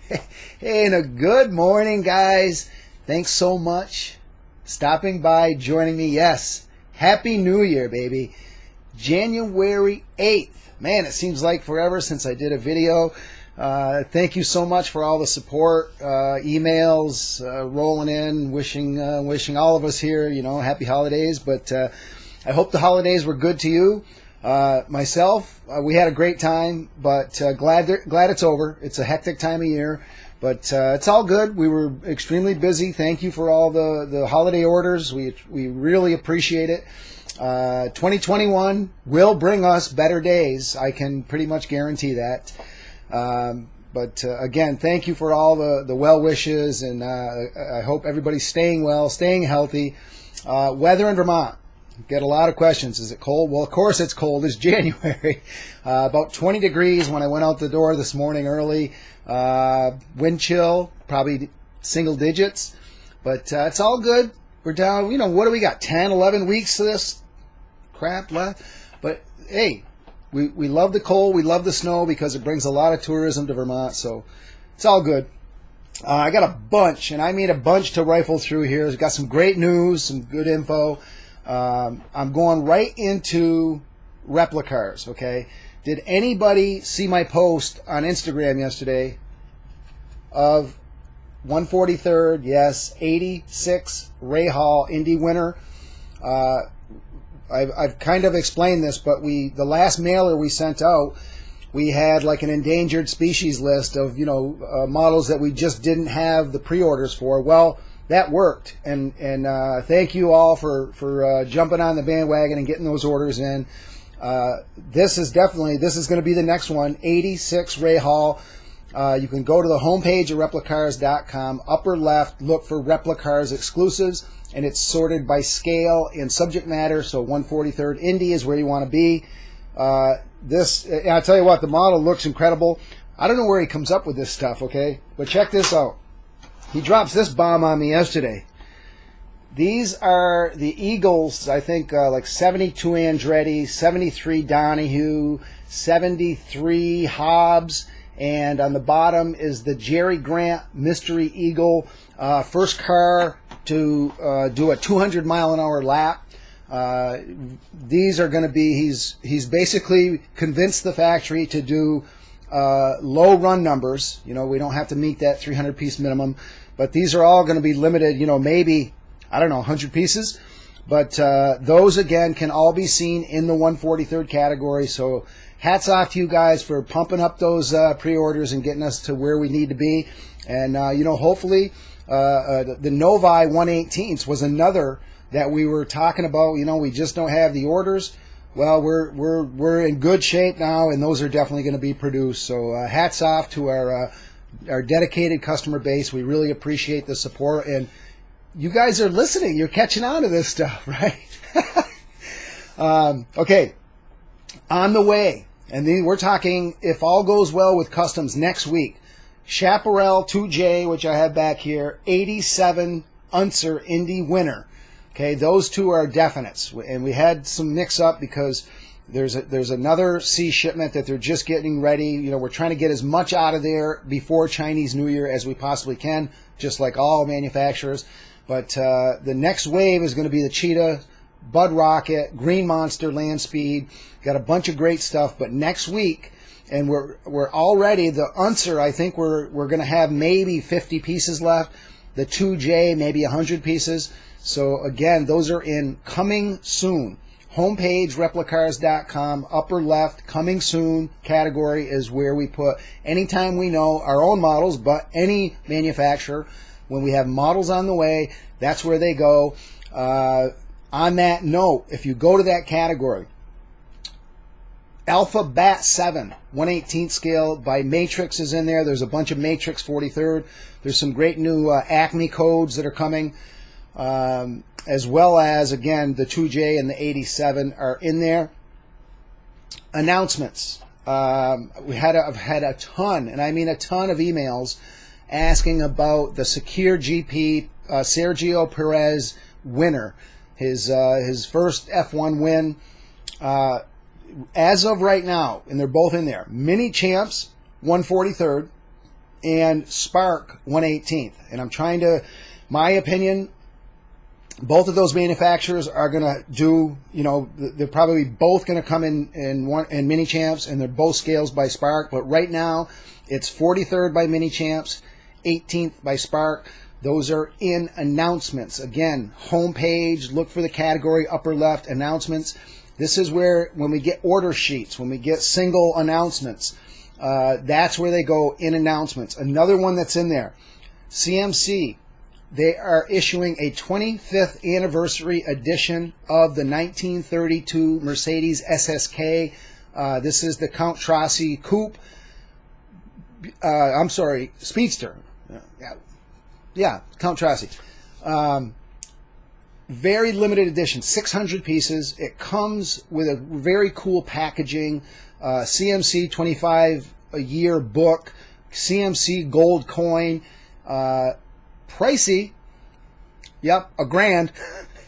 Hey, and a good morning, guys. Thanks so much stopping by, joining me. Yes, Happy New Year, baby. January 8th. Man, it seems like forever since I did a video. Thank you so much for all the support, emails rolling in, wishing all of us here, happy holidays. But I hope the holidays were good to you. Myself, we had a great time, but glad it's over. It's a hectic time of year, but it's all good. We were extremely busy. Thank you for all the holiday orders. We really appreciate it. 2021 will bring us better days. I can pretty much guarantee that. But again, thank you for all the well wishes, and I hope everybody's staying well, staying healthy. Weather in Vermont. Get a lot of questions. Is it cold? Well, of course it's cold. It's January. About 20 degrees when I went out the door this morning early. Wind chill, probably single digits. But it's all good. We're down, what do we got? 10, 11 weeks to this crap left. But, hey, we love the cold. We love the snow because it brings a lot of tourism to Vermont. So it's all good. I got a bunch, and I mean a bunch to rifle through here. I've got some great news, some good info. I'm going right into replicas, okay? Did anybody see my post on Instagram yesterday of 143rd, yes, 86 Ray Hall Indy winner? I've kind of explained this, but the last mailer we sent out, we had like an endangered species list of, models that we just didn't have the pre-orders for. Well, that worked, and thank you all for jumping on the bandwagon and getting those orders in. This is going to be the next one, 86 Ray Hall. You can go to the homepage of replicars.com, upper left, look for Replicars exclusives, and it's sorted by scale and subject matter. So 143rd Indy is where you want to be. And I'll tell you what, the model looks incredible. I don't know where he comes up with this stuff, okay? But check this out. He drops this bomb on me yesterday. These are the Eagles, I think, like 72 Andretti, 73 Donahue, 73 Hobbs, and on the bottom is the Jerry Grant Mystery Eagle, first car to do a 200-mile-an-hour lap. These are going to be, he's basically convinced the factory to do low run numbers. We don't have to meet that 300-piece minimum. But these are all going to be limited, maybe, 100 pieces. But those, again, can all be seen in the 143rd category. So hats off to you guys for pumping up those pre-orders and getting us to where we need to be. And, hopefully the Novi 118s was another that we were talking about. We just don't have the orders. Well, we're in good shape now, and those are definitely going to be produced. So hats off to our dedicated customer base. We really appreciate the support, and you guys are listening. You're catching on to this stuff, right? Okay, on the way, and then we're talking, if all goes well with customs, next week. Chaparral 2J, which I have back here, 87 Unser Indy winner. Okay, those two are definites, and we had some mix-up because there's another C shipment that they're just getting ready. We're trying to get as much out of there before Chinese New Year as we possibly can, just like all manufacturers. But the next wave is going to be the Cheetah, Bud Rocket, Green Monster, Land Speed. Got a bunch of great stuff. But next week, and we're already, the Unser, I think we're going to have maybe 50 pieces left. The 2J, maybe 100 pieces. So again, those are in coming soon. Homepage, replicars.com, upper left, coming soon category is where we put anytime we know our own models, but any manufacturer, when we have models on the way, that's where they go. On that note, if you go to that category, Alpha Bat 7, 1/18 scale by Matrix is in there. There's a bunch of Matrix 43rd. There's some great new Acme codes that are coming. As well as, again, the 2J and the 87 are in there. Announcements. I've had a ton, and I mean a ton of emails asking about the Secure GP Sergio Perez winner, his first F1 win. As of right now, and they're both in there, Mini Champs 143rd, and Spark 1/18th. And I'm trying to, my opinion, both of those manufacturers are going to do, you know, they're probably both going to come in mini champs, and they're both scales by Spark. But right now, it's 43rd by mini champs, 18th by Spark. Those are in announcements. Again, homepage, look for the category, upper left, announcements. This is where, when we get order sheets, when we get single announcements, that's where they go, in announcements. Another one that's in there, CMC. They are issuing a 25th anniversary edition of the 1932 Mercedes SSK. This is the Count Trossi Coupe. I'm sorry, Speedster. Yeah, Count Trossi. Very limited edition, 600 pieces. It comes with a very cool packaging, CMC 25 a year book, CMC gold coin, pricey. Yep, $1,000.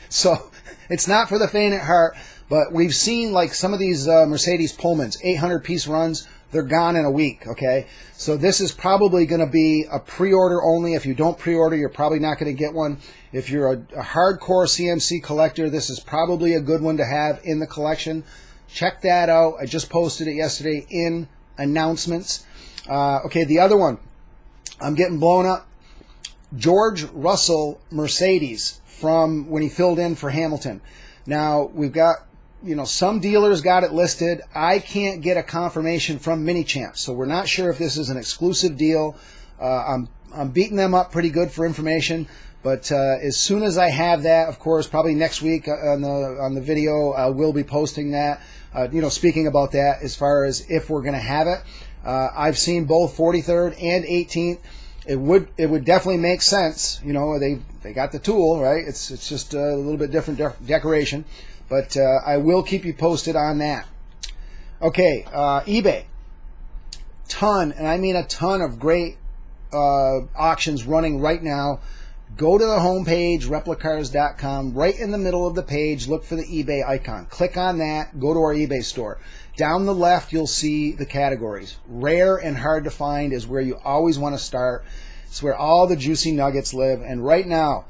So it's not for the faint at heart, but we've seen like some of these Mercedes Pullmans, 800 piece runs, they're gone in a week, okay? So this is probably going to be a pre-order only. If you don't pre-order, you're probably not going to get one. If you're a hardcore CMC collector, this is probably a good one to have in the collection. Check that out. I just posted it yesterday in announcements. Okay, the other one, I'm getting blown up. George Russell Mercedes, from when he filled in for Hamilton. Now, we've got, you know, some dealers got it listed. I can't get a confirmation from Mini Champs, so we're not sure if this is an exclusive deal. I'm beating them up pretty good for information, but as soon as I have that, of course, probably next week on the video, I will be posting that. You know, speaking about that, as far as if we're going to have it, I've seen both 43rd and 18th. It would definitely make sense. You know, they got the tool, right? It's just a little bit different decoration. But I will keep you posted on that. Okay, eBay. Ton, and I mean a ton of great auctions running right now. Go to the homepage, replicars.com. Right in the middle of the page, look for the eBay icon. Click on that. Go to our eBay store. Down the left, you'll see the categories. Rare and hard to find is where you always want to start. It's where all the juicy nuggets live. And right now,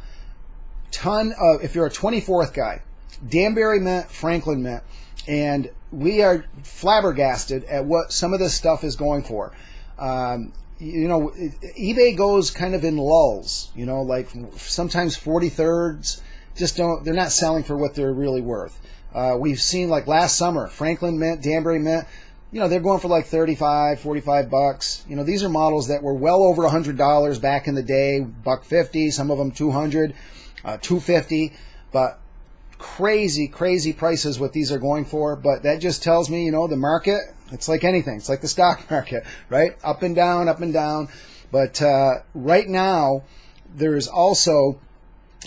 ton of, if you're a 24th guy, Danbury Mint, Franklin Mint, and we are flabbergasted at what some of this stuff is going for. You know, eBay goes kind of in lulls, you know, like sometimes 43rds just they're not selling for what they're really worth. We've seen, like last summer, Franklin Mint, Danbury Mint, you know, they're going for like 35, 45 bucks. You know, these are models that were well over $100 back in the day, $150, some of them 200, 250, but crazy prices what these are going for. But that just tells me, you know, the market, it's like anything. It's like the stock market, right? Up and down, up and down. But right now, there's also,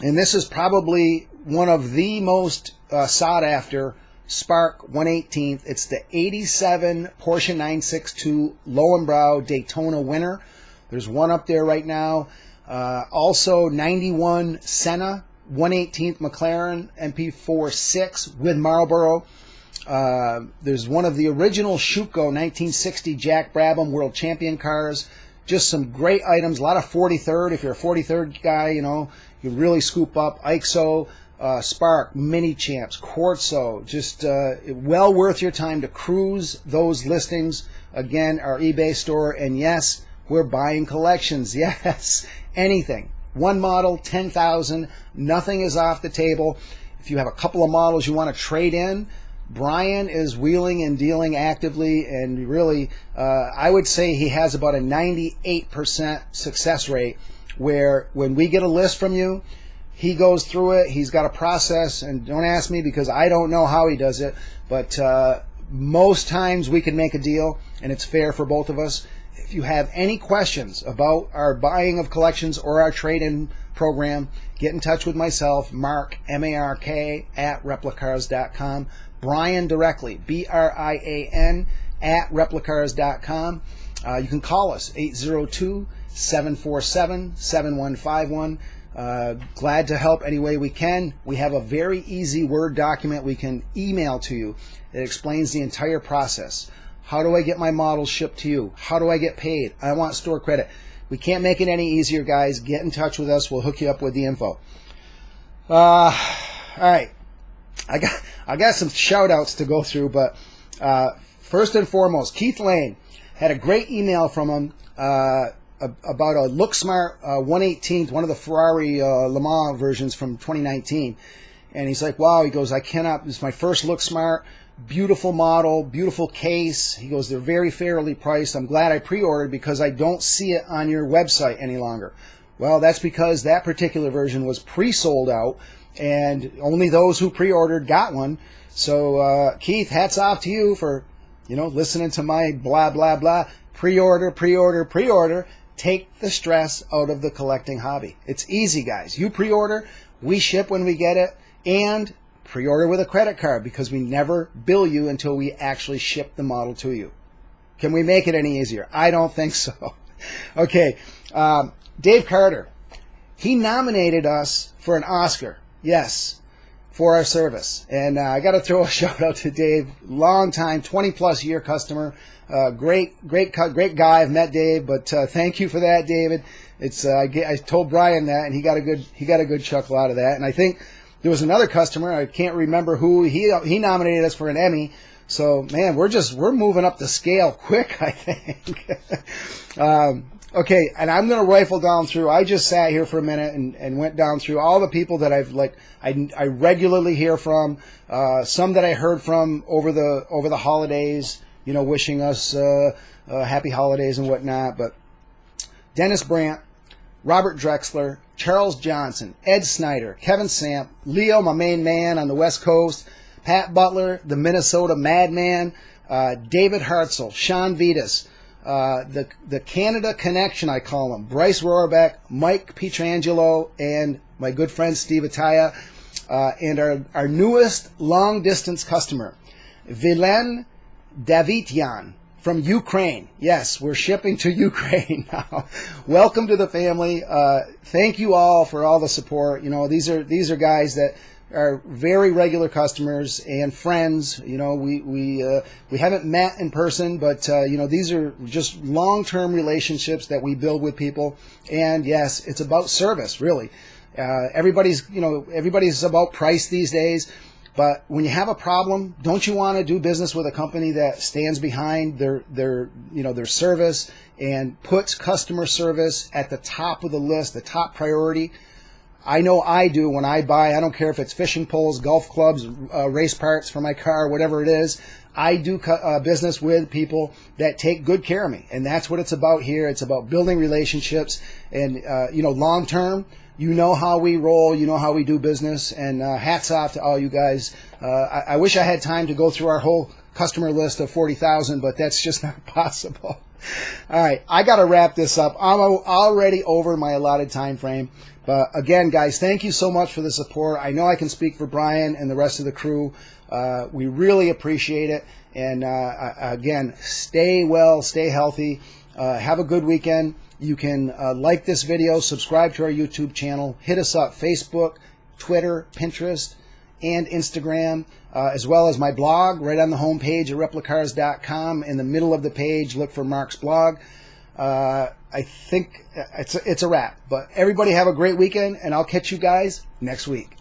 and this is probably one of the most sought after, Spark 1/18th. It's the 87 Porsche 962 Lowenbrow Daytona winner. There's one up there right now. Also 91 Senna 1/18th McLaren MP4-6 with Marlboro. There's one of the original Schuko 1960 Jack Brabham World Champion cars. Just some great items. A lot of 43rd. If you're a 43rd guy, you know, you really scoop up IXO, Spark, Mini Champs, Quartzo. Just well worth your time to cruise those listings. Again, our eBay store. And yes, we're buying collections. Yes, anything. One model, 10,000. Nothing is off the table. If you have a couple of models you want to trade in, Brian is wheeling and dealing actively, and really, I would say he has about a 98% success rate, where when we get a list from you, he goes through it. He's got a process, and don't ask me because I don't know how he does it, but most times we can make a deal, and it's fair for both of us. If you have any questions about our buying of collections or our trade-in program, get in touch with myself, Mark, M-A-R-K, at replicars.com. Brian directly, B-R-I-A-N, at replicars.com. You can call us, 802-747-7151. Glad to help any way we can. We have a very easy Word document we can email to you. It explains the entire process. How do I get my models shipped to you? How do I get paid? I want store credit. We can't make it any easier, guys. Get in touch with us. We'll hook you up with the info. All right. I got some shout outs to go through, but first and foremost, Keith Lane had a great email from him about a Look Smart 118th, one of the Ferrari Le Mans versions from 2019. And he's like, wow, he goes, this is my first Look Smart, beautiful model, beautiful case. He goes, they're very fairly priced. I'm glad I pre-ordered because I don't see it on your website any longer. Well, that's because that particular version was pre-sold out, and only those who pre-ordered got one. So, Keith, hats off to you for, listening to my blah, blah, blah. Pre-order, pre-order, pre-order. Take the stress out of the collecting hobby. It's easy, guys. You pre-order, we ship when we get it, and pre-order with a credit card because we never bill you until we actually ship the model to you. Can we make it any easier? I don't think so. Okay, Dave Carter, he nominated us for an Oscar, yes, for our service. And I got to throw a shout out to Dave, long time, 20-plus year customer, great guy. I've met Dave, but thank you for that, David. I told Brian that, and he got a good chuckle out of that. And I think there was another customer, I can't remember who, he nominated us for an Emmy. So, man, we're moving up the scale quick, I think. Okay, and I'm going to rifle down through. I just sat here for a minute and went down through all the people that I regularly hear from, some that I heard from over the holidays, wishing us happy holidays and whatnot. But Dennis Brandt, Robert Drexler, Charles Johnson, Ed Snyder, Kevin Samp, Leo, my main man on the West Coast, Pat Butler, the Minnesota Madman, David Hartzell, Sean Vitas, the Canada Connection, I call him, Bryce Rohrbeck, Mike Pietrangelo, and my good friend Steve Ataya, and our newest long-distance customer, Vilen Davityan from Ukraine. Yes, we're shipping to Ukraine now. Welcome to the family. Thank you all for all the support. These are guys that are very regular customers and friends. We haven't met in person, but these are just long-term relationships that we build with people. And yes, it's about service, really. Everybody's about price these days. But when you have a problem, don't you want to do business with a company that stands behind their service and puts customer service at the top of the list, the top priority? I know I do when I buy. I don't care if it's fishing poles, golf clubs, race parts for my car, whatever it is. I do business with people that take good care of me, and that's what it's about here. It's about building relationships, and long term. You know how we roll, you know how we do business, and hats off to all you guys. I wish I had time to go through our whole customer list of 40,000, but that's just not possible. All right, I got to wrap this up. I'm already over my allotted time frame. But again, guys, thank you so much for the support. I know I can speak for Brian and the rest of the crew. We really appreciate it. And again, stay well, stay healthy. Have a good weekend. You can like this video, subscribe to our YouTube channel, hit us up, Facebook, Twitter, Pinterest, and Instagram, as well as my blog right on the homepage at replicars.com. In the middle of the page, look for Mark's blog. I think it's a wrap. But everybody have a great weekend, and I'll catch you guys next week.